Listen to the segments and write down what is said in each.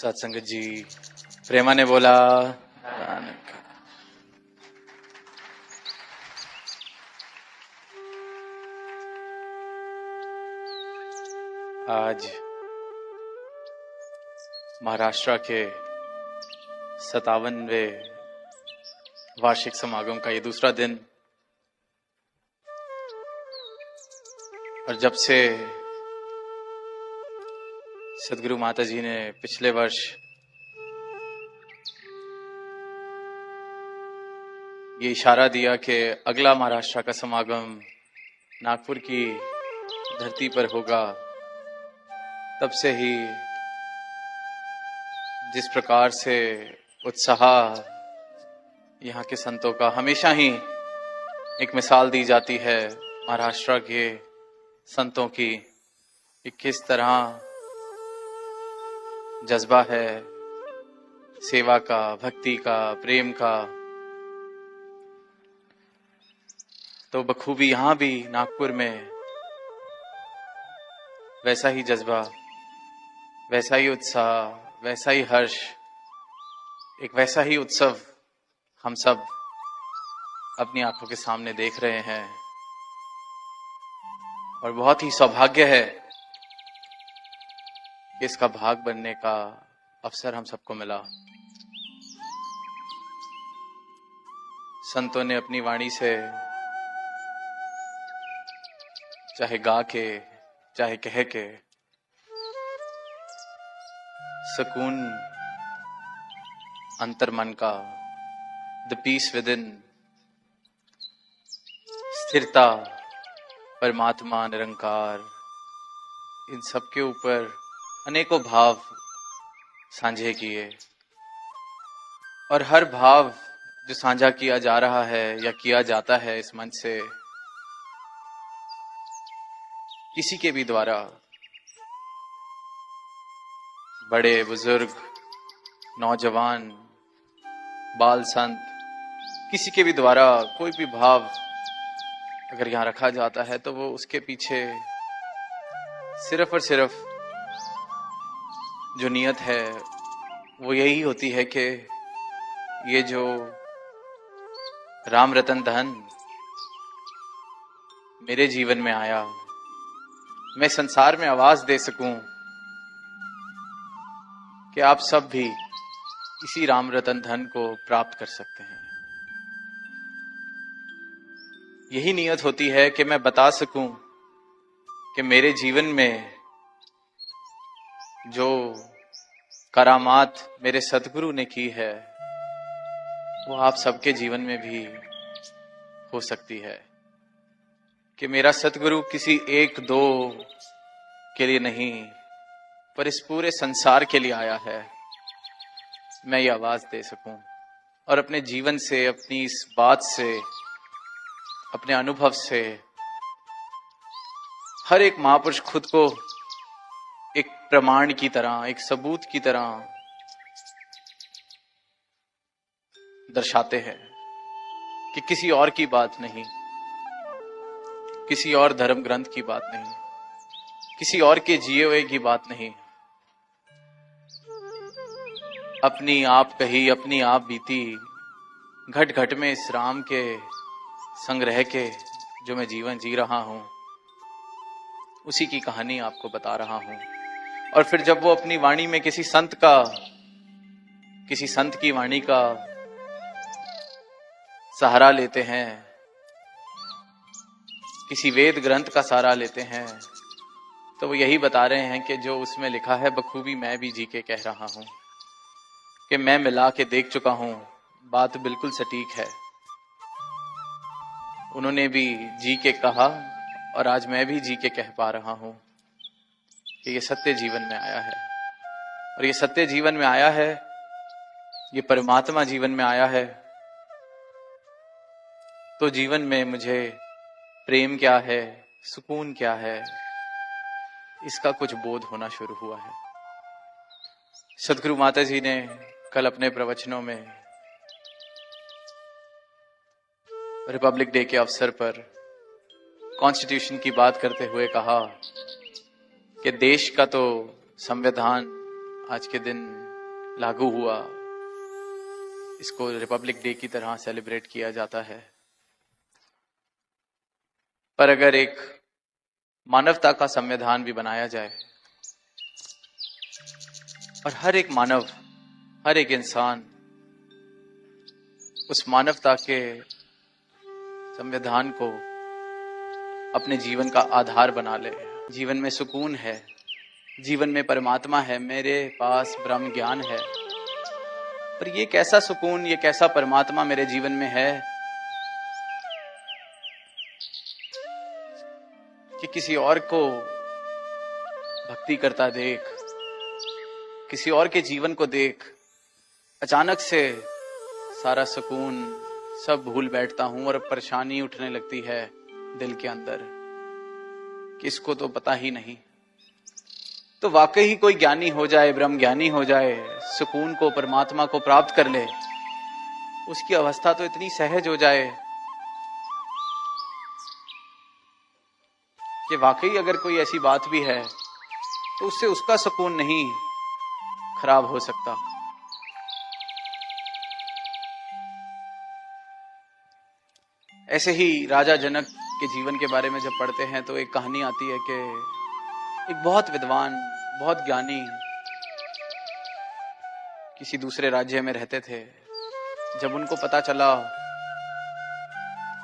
सत्संगत जी प्रेमा ने बोला। आज महाराष्ट्र के 57वें वार्षिक समागम का ये दूसरा दिन, और जब से सदगुरु माता जी ने पिछले वर्ष ये इशारा दिया कि अगला महाराष्ट्र का समागम नागपुर की धरती पर होगा, तब से ही जिस प्रकार से उत्साह यहाँ के संतों का हमेशा ही एक मिसाल दी जाती है महाराष्ट्र के संतों की, कि किस तरह जज्बा है सेवा का, भक्ति का, प्रेम का। तो बखूबी यहाँ भी नागपुर में वैसा ही जज्बा, वैसा ही उत्साह, वैसा ही हर्ष, एक वैसा ही उत्सव हम सब अपनी आंखों के सामने देख रहे हैं। और बहुत ही सौभाग्य है कि इसका भाग बनने का अवसर हम सबको मिला। संतों ने अपनी वाणी से, चाहे गा के चाहे कह के, सुकून अंतर मन का, द पीस विद इन, स्थिरता, परमात्मा, निरंकार, इन सब के ऊपर अनेकों भाव साझे किए। और हर भाव जो साझा किया जा रहा है या किया जाता है इस मंच से, किसी के भी द्वारा, बड़े बुजुर्ग, नौजवान, बाल संत, किसी के भी द्वारा कोई भी भाव अगर यहाँ रखा जाता है तो वो उसके पीछे सिर्फ और सिर्फ जो नियत है वो यही होती है कि ये जो राम रतन धन मेरे जीवन में आया, मैं संसार में आवाज दे सकूं कि आप सब भी इसी राम रतन धन को प्राप्त कर सकते हैं। यही नियत होती है कि मैं बता सकूं कि मेरे जीवन में जो करामात मेरे सतगुरु ने की है वो आप सबके जीवन में भी हो सकती है। कि मेरा सतगुरु किसी एक दो के लिए नहीं, पर इस पूरे संसार के लिए आया है। मैं ये आवाज दे सकूं और अपने जीवन से, अपनी इस बात से, अपने अनुभव से हर एक महापुरुष खुद को एक प्रमाण की तरह, एक सबूत की तरह दर्शाते हैं कि किसी और की बात नहीं, किसी और धर्म ग्रंथ की बात नहीं, किसी और के जिए हुए की बात नहीं, अपनी आप कही, अपनी आप बीती, घट घट में इस राम के संग रह के जो मैं जीवन जी रहा हूं, उसी की कहानी आपको बता रहा हूं। और फिर जब वो अपनी वाणी में किसी संत की वाणी का सहारा लेते हैं, किसी वेद ग्रंथ का सहारा लेते हैं, तो वो यही बता रहे हैं कि जो उसमें लिखा है बखूबी मैं भी जी के कह रहा हूं, कि मैं मिला के देख चुका हूं, बात बिल्कुल सटीक है। उन्होंने भी जी के कहा और आज मैं भी जी के कह पा रहा हूं कि ये सत्य जीवन में आया है। और ये सत्य जीवन में आया है, ये परमात्मा जीवन में आया है, तो जीवन में मुझे प्रेम क्या है, सुकून क्या है, इसका कुछ बोध होना शुरू हुआ है। सदगुरु माता जी ने कल अपने प्रवचनों में रिपब्लिक डे के अवसर पर कॉन्स्टिट्यूशन की बात करते हुए कहा कि देश का तो संविधान आज के दिन लागू हुआ, इसको रिपब्लिक डे की तरह सेलिब्रेट किया जाता है। पर अगर एक मानवता का संविधान भी बनाया जाए और हर एक मानव, हर एक इंसान उस मानवता के संविधान को अपने जीवन का आधार बना ले, जीवन में सुकून है, जीवन में परमात्मा है, मेरे पास ब्रह्म ज्ञान है, पर ये कैसा सुकून, ये कैसा परमात्मा मेरे जीवन में है कि किसी और को भक्ति करता देख, किसी और के जीवन को देख, अचानक से सारा सुकून सब भूल बैठता हूं और परेशानी उठने लगती है दिल के अंदर, किसको तो पता ही नहीं। तो वाकई ही कोई ज्ञानी हो जाए, ब्रह्म ज्ञानी हो जाए, सुकून को, परमात्मा को प्राप्त कर ले, उसकी अवस्था तो इतनी सहज हो जाए कि वाकई अगर कोई ऐसी बात भी है तो उससे उसका सुकून नहीं खराब हो सकता। ऐसे ही राजा जनक के जीवन के बारे में जब पढ़ते हैं तो एक कहानी आती है कि एक बहुत विद्वान, बहुत ज्ञानी किसी दूसरे राज्य में रहते थे। जब उनको पता चला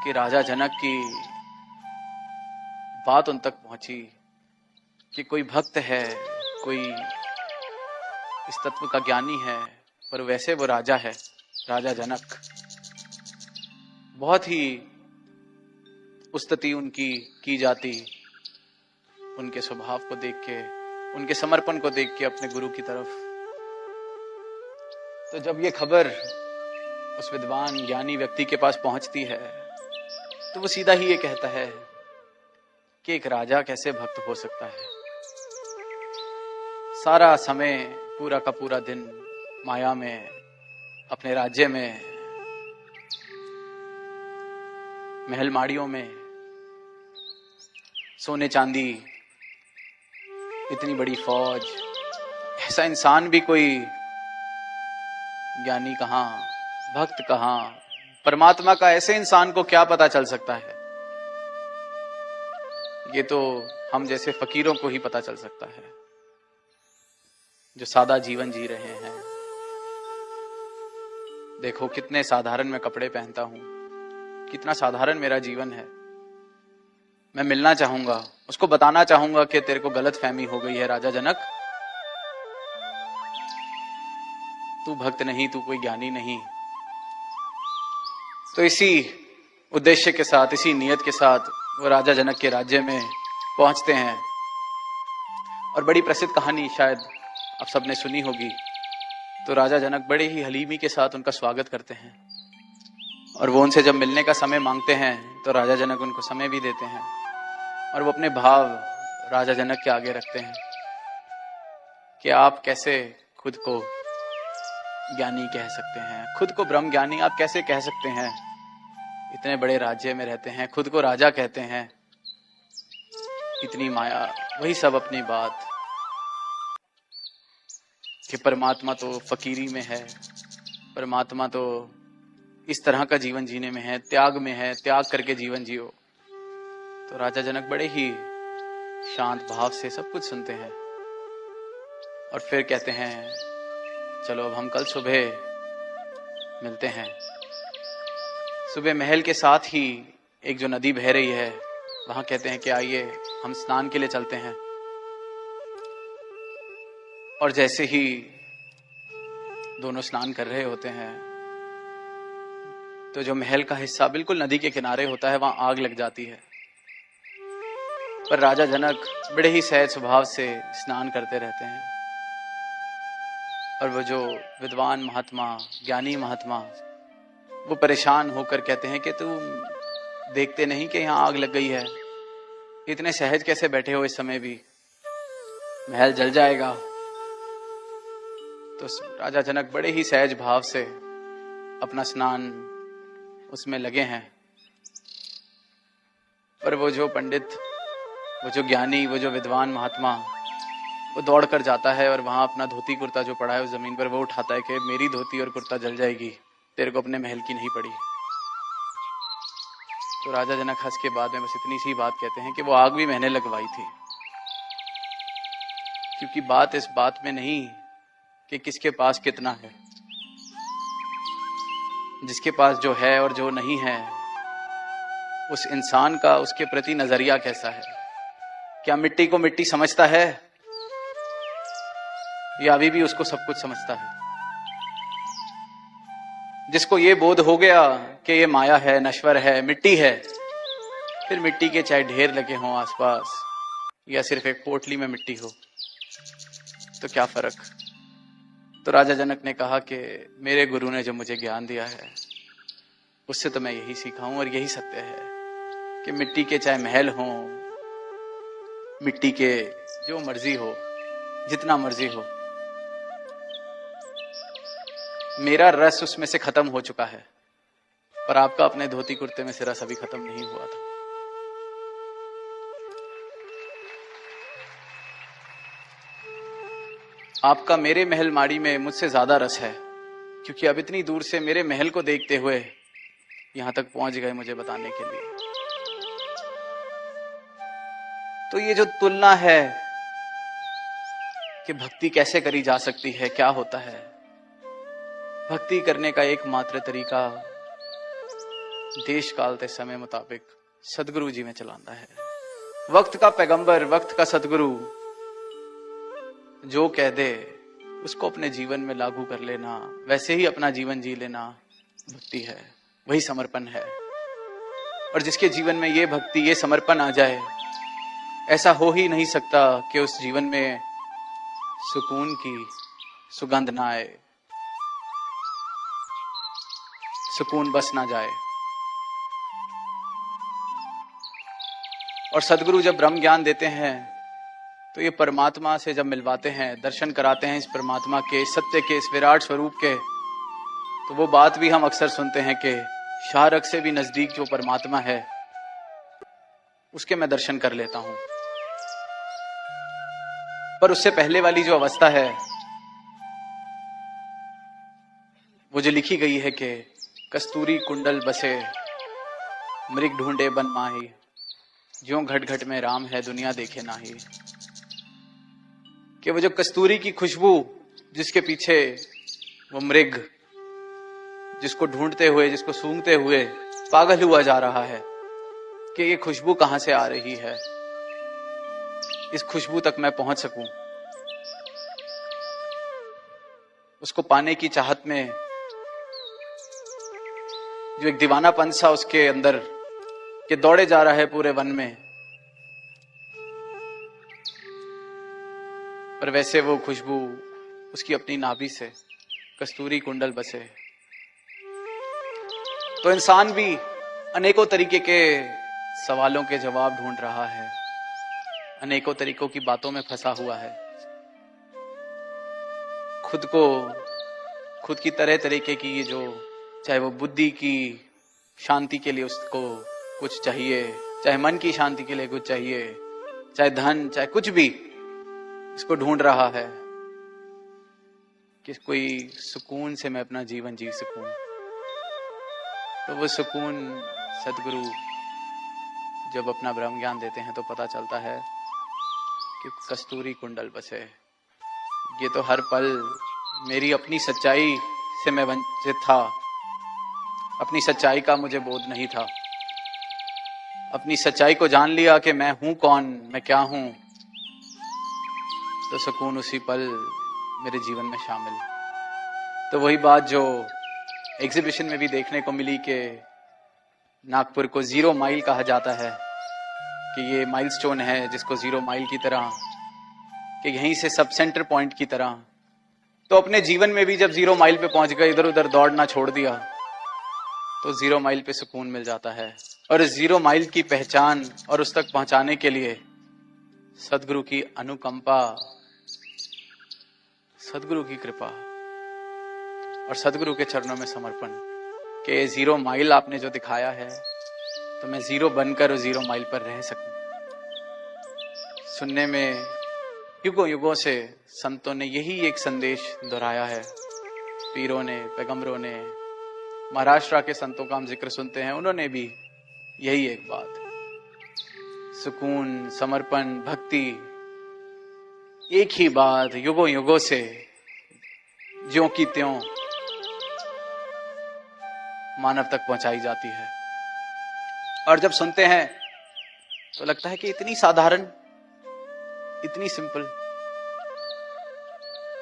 कि राजा जनक की बात उन तक पहुंची कि कोई भक्त है, कोई इस तत्व का ज्ञानी है, पर वैसे वो राजा है, राजा जनक, बहुत ही स्तुति उनकी की जाती, उनके स्वभाव को देख के, उनके समर्पण को देख के अपने गुरु की तरफ। तो जब ये खबर उस विद्वान ज्ञानी व्यक्ति के पास पहुंचती है तो वो सीधा ही ये कहता है कि एक राजा कैसे भक्त हो सकता है। सारा समय, पूरा का पूरा दिन माया में, अपने राज्य में, महल माड़ियों में, सोने चांदी, इतनी बड़ी फौज, ऐसा इंसान भी कोई ज्ञानी कहां, भक्त कहां, परमात्मा का ऐसे इंसान को क्या पता चल सकता है। ये तो हम जैसे फकीरों को ही पता चल सकता है, जो सादा जीवन जी रहे हैं। देखो कितने साधारण मैं कपड़े पहनता हूं, कितना साधारण मेरा जीवन है। मैं मिलना चाहूंगा, उसको बताना चाहूंगा कि तेरे को गलत फहमी हो गई है राजा जनक, तू भक्त नहीं, तू कोई ज्ञानी नहीं। तो इसी उद्देश्य के साथ, इसी नियत के साथ वो राजा जनक के राज्य में पहुंचते हैं। और बड़ी प्रसिद्ध कहानी शायद आप सबने सुनी होगी। तो राजा जनक बड़े ही हलीमी के साथ उनका स्वागत करते हैं और वो उनसे जब मिलने का समय मांगते हैं तो राजा जनक उनको समय भी देते हैं और वो अपने भाव राजा जनक के आगे रखते हैं कि आप कैसे खुद को ज्ञानी कह सकते हैं, खुद को ब्रह्म ज्ञानी आप कैसे कह सकते हैं, इतने बड़े राज्य में रहते हैं, खुद को राजा कहते हैं, इतनी माया। वही सब अपनी बात कि परमात्मा तो फकीरी में है, परमात्मा तो इस तरह का जीवन जीने में है, त्याग में है, त्याग करके जीवन जियो। तो राजा जनक बड़े ही शांत भाव से सब कुछ सुनते हैं और फिर कहते हैं चलो अब हम कल सुबह मिलते हैं। सुबह महल के साथ ही एक जो नदी बह रही है वहां कहते हैं कि आइए हम स्नान के लिए चलते हैं। और जैसे ही दोनों स्नान कर रहे होते हैं तो जो महल का हिस्सा बिल्कुल नदी के किनारे होता है वहां आग लग जाती है। पर राजा जनक बड़े ही सहज स्वभाव से स्नान करते रहते हैं और वो जो विद्वान महात्मा, ज्ञानी महात्मा, वो परेशान होकर कहते हैं कि तुम देखते नहीं कि यहाँ आग लग गई है, इतने सहज कैसे बैठे हो, इस समय भी महल जल जाएगा। तो राजा जनक बड़े ही सहज भाव से अपना स्नान उसमें लगे हैं। पर वो जो पंडित, वो जो ज्ञानी, वो जो विद्वान महात्मा, वो दौड़ कर जाता है और वहां अपना धोती कुर्ता जो पड़ा है उस जमीन पर वो उठाता है कि मेरी धोती और कुर्ता जल जाएगी, तेरे को अपने महल की नहीं पड़ी। तो राजा जनक हंस के बाद में बस इतनी सी बात कहते हैं कि वो आग भी मैंने लगवाई थी। क्योंकि बात इस बात में नहीं कि किसके पास कितना है, जिसके पास जो है और जो नहीं है उस इंसान का उसके प्रति नजरिया कैसा है। क्या मिट्टी को मिट्टी समझता है या अभी भी उसको सब कुछ समझता है? जिसको ये बोध हो गया कि ये माया है, नश्वर है, मिट्टी है, फिर मिट्टी के चाहे ढेर लगे हों आसपास या सिर्फ एक पोटली में मिट्टी हो तो क्या फर्क। तो राजा जनक ने कहा कि मेरे गुरु ने जो मुझे ज्ञान दिया है उससे तो मैं यही सीखा हूं और यही सत्य है कि मिट्टी के चाहे महल हो, मिट्टी के जो मर्जी हो, जितना मर्जी हो, मेरा रस उसमें से खत्म हो चुका है, पर आपका अपने धोती कुर्ते में से रस अभी खत्म नहीं हुआ था। आपका मेरे महल माड़ी में मुझसे ज्यादा रस है, क्योंकि अब इतनी दूर से मेरे महल को देखते हुए यहां तक पहुंच गए मुझे बताने के लिए। तो ये जो तुलना है कि भक्ति कैसे करी जा सकती है, क्या होता है, भक्ति करने का एकमात्र तरीका देश काल ते समय मुताबिक सदगुरु जी में चलाना है। वक्त का पैगंबर, वक्त का सदगुरु जो कह दे उसको अपने जीवन में लागू कर लेना, वैसे ही अपना जीवन जी लेना भक्ति है, वही समर्पण है। और जिसके जीवन में ये भक्ति, ये समर्पण आ जाए, ऐसा हो ही नहीं सकता कि उस जीवन में सुकून की सुगंध ना आए, सुकून बस ना जाए। और सदगुरु जब ब्रह्म ज्ञान देते हैं तो ये परमात्मा से जब मिलवाते हैं, दर्शन कराते हैं इस परमात्मा के, सत्य के, इस विराट स्वरूप के, तो वो बात भी हम अक्सर सुनते हैं कि शाहरग से भी नजदीक जो परमात्मा है उसके मैं दर्शन कर लेता हूं। पर उससे पहले वाली जो अवस्था है वो जो लिखी गई है कि कस्तूरी कुंडल बसे मृग ढूंढे बन माही, ज्यों घट घट में राम है दुनिया देखे नाही। कि वो जो कस्तूरी की खुशबू जिसके पीछे वो मृग जिसको ढूंढते हुए, जिसको सूंघते हुए पागल हुआ जा रहा है कि ये खुशबू कहां से आ रही है, इस खुशबू तक मैं पहुंच सकूं, उसको पाने की चाहत में जो एक दीवानापन सा उसके अंदर के दौड़े जा रहा है पूरे वन में, पर वैसे वो खुशबू उसकी अपनी नाभि से कस्तूरी कुंडल बसे। तो इंसान भी अनेकों तरीके के सवालों के जवाब ढूंढ रहा है, अनेकों तरीकों की बातों में फंसा हुआ है, खुद की तरह तरीके की, जो चाहे वो बुद्धि की शांति के लिए उसको कुछ चाहिए, चाहे मन की शांति के लिए कुछ चाहिए, चाहे धन, चाहे कुछ भी, इसको ढूंढ रहा है कि कोई सुकून से मैं अपना जीवन जी सकूं। तो वो सुकून सदगुरु जब अपना ब्रह्म ज्ञान देते हैं तो पता चलता है कि कस्तूरी कुंडल बसे। ये तो हर पल मेरी अपनी सच्चाई से मैं वंचित था, अपनी सच्चाई का मुझे बोध नहीं था। अपनी सच्चाई को जान लिया कि मैं हूं कौन, मैं क्या हूं, तो सुकून उसी पल मेरे जीवन में शामिल। तो वही बात जो एग्जीबिशन में भी देखने को मिली कि नागपुर को 0 माइल कहा जाता है, कि ये माइलस्टोन है जिसको 0 माइल की तरह, कि यहीं से सब सेंटर पॉइंट की तरह। तो अपने जीवन में भी जब 0 माइल पे पहुंच गए, इधर उधर दौड़ना छोड़ दिया, तो 0 माइल पे सुकून मिल जाता है। और इस 0 माइल की पहचान और उस तक पहुंचाने के लिए सदगुरु की अनुकंपा, सदगुरु की कृपा और सदगुरु के चरणों में समर्पण के 0 माइल आपने जो दिखाया है, तो मैं 0 बनकर उस 0 माइल पर रह सकूं। सुनने में युगों युगों से संतों ने यही एक संदेश दोहराया है। पीरों ने, पैगंबरों ने, महाराष्ट्र के संतों का हम जिक्र सुनते हैं, उन्होंने भी यही एक बात, सुकून, समर्पण, भक्ति, एक ही बात युगों युगों से ज्यों की त्यों मानव तक पहुंचाई जाती है। और जब सुनते हैं तो लगता है कि इतनी साधारण, इतनी सिंपल।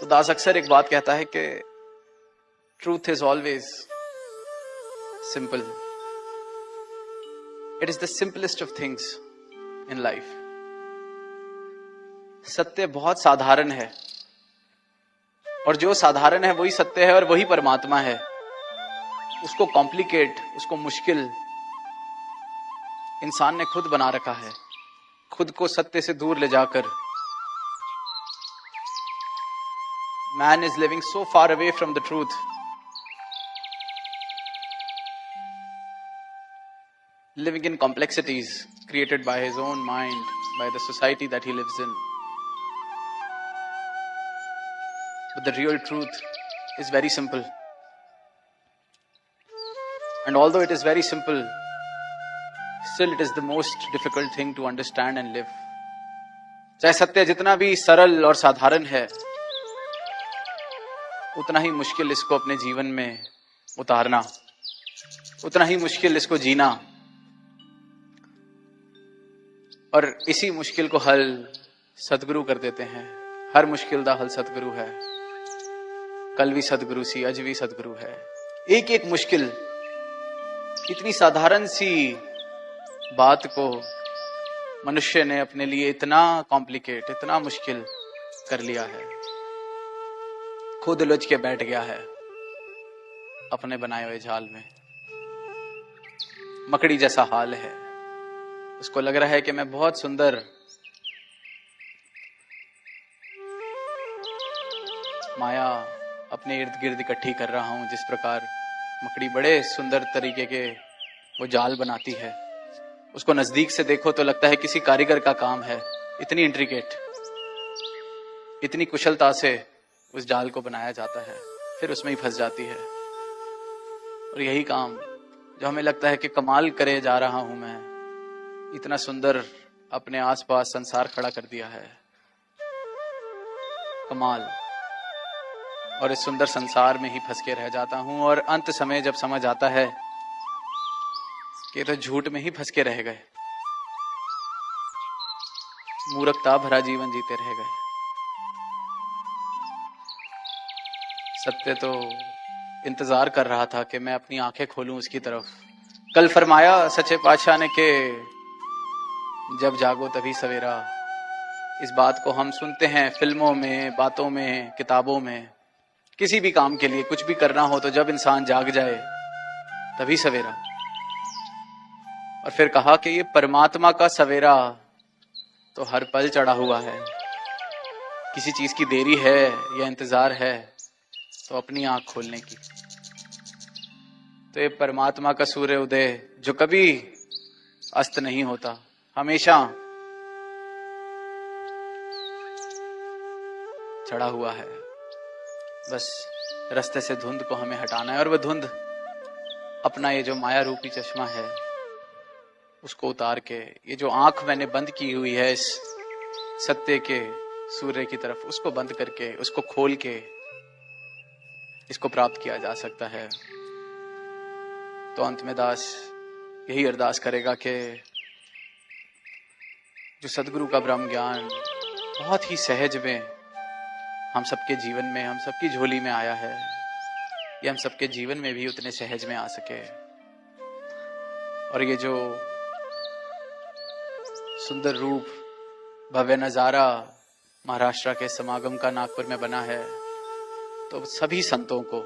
तो दास अक्सर एक बात कहता है कि truth is always simple. It is the simplest of things in life. सत्य बहुत साधारण है, और जो साधारण है वही सत्य है और वही परमात्मा है। उसको कॉम्प्लिकेट, उसको मुश्किल इंसान ने खुद बना रखा है, खुद को सत्य से दूर ले जाकर। Man is living so far away from the truth, living in complexities created by his own mind, by the society that he lives in. But the real truth is very simple. And although it is very simple, still it is the most difficult thing to understand and live. चाहे सत्य जितना भी सरल और साधारण है, उतना ही मुश्किल इसको अपने जीवन में उतारना, उतना ही मुश्किल इसको जीना। और इसी मुश्किल को हल सतगुरु कर देते हैं। हर मुश्किल दा हल सतगुरु है। कल भी सतगुरु सी, अज भी सतगुरु है। एक एक मुश्किल, इतनी साधारण सी बात को मनुष्य ने अपने लिए इतना कॉम्प्लिकेट, इतना मुश्किल कर लिया है। खुद उलझ के बैठ गया है अपने बनाए हुए जाल में। मकड़ी जैसा हाल है। उसको लग रहा है कि मैं बहुत सुंदर माया अपने इर्द गिर्द इकट्ठी कर रहा हूं, जिस प्रकार मकड़ी बड़े सुंदर तरीके के वो जाल बनाती है। उसको नजदीक से देखो तो लगता है किसी कारीगर का काम है। इतनी इंट्रिकेट, इतनी कुशलता से उस जाल को बनाया जाता है, फिर उसमें ही फंस जाती है। और यही काम जो हमें लगता है कि कमाल करे जा रहा हूं मैं, इतना सुंदर अपने आसपास संसार खड़ा कर दिया है, कमाल। और इस सुंदर संसार में ही फंस के रह जाता हूं। और अंत समय जब समझ आता है कि ये तो झूठ में ही फंस के रह गए, मूर्खता भरा जीवन जीते रह गए। सत्य तो इंतजार कर रहा था कि मैं अपनी आंखें खोलूं उसकी तरफ। कल फरमाया सच्चे पातशाह ने कि जब जागो तभी सवेरा। इस बात को हम सुनते हैं फिल्मों में, बातों में, किताबों में। किसी भी काम के लिए कुछ भी करना हो तो जब इंसान जाग जाए तभी सवेरा। और फिर कहा कि ये परमात्मा का सवेरा तो हर पल चढ़ा हुआ है। किसी चीज की देरी है या इंतजार है तो अपनी आंख खोलने की। तो ये परमात्मा का सूर्य उदय जो कभी अस्त नहीं होता, हमेशा चढ़ा हुआ है। बस रास्ते से धुंध को हमें हटाना है। और वह धुंध अपना ये जो माया रूपी चश्मा है उसको उतार के, ये जो आंख मैंने बंद की हुई है इस सत्य के सूर्य की तरफ, उसको बंद करके, उसको खोल के इसको प्राप्त किया जा सकता है। तो अंत में दास यही अरदास करेगा कि जो सदगुरु का ब्रह्म ज्ञान बहुत ही सहज में हम सबके जीवन में, हम सबकी झोली में आया है, ये हम सबके जीवन में भी उतने सहज में आ सके। और ये जो सुंदर रूप, भव्य नजारा महाराष्ट्र के समागम का नागपुर में बना है, तो सभी संतों को,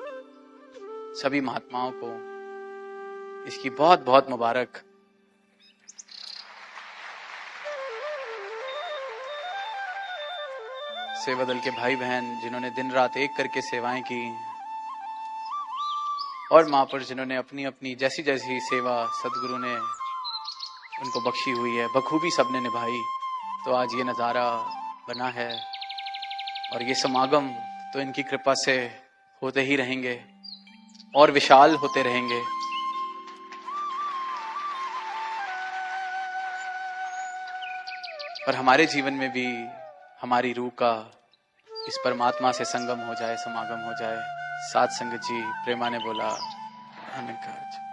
सभी महात्माओं को इसकी बहुत बहुत मुबारक। सेवा दल के भाई बहन जिन्होंने दिन रात एक करके सेवाएं की, और महापुरुष जिन्होंने अपनी अपनी जैसी जैसी सेवा सदगुरु ने उनको बख्शी हुई है, बखूबी सबने निभाई, तो आज ये नजारा बना है। और ये समागम तो इनकी कृपा से होते ही रहेंगे और विशाल होते रहेंगे। और हमारे जीवन में भी हमारी रूह का इस परमात्मा से संगम हो जाए, समागम हो जाए। साथ संगत जी, प्रेमा ने बोला, धन्यवाद।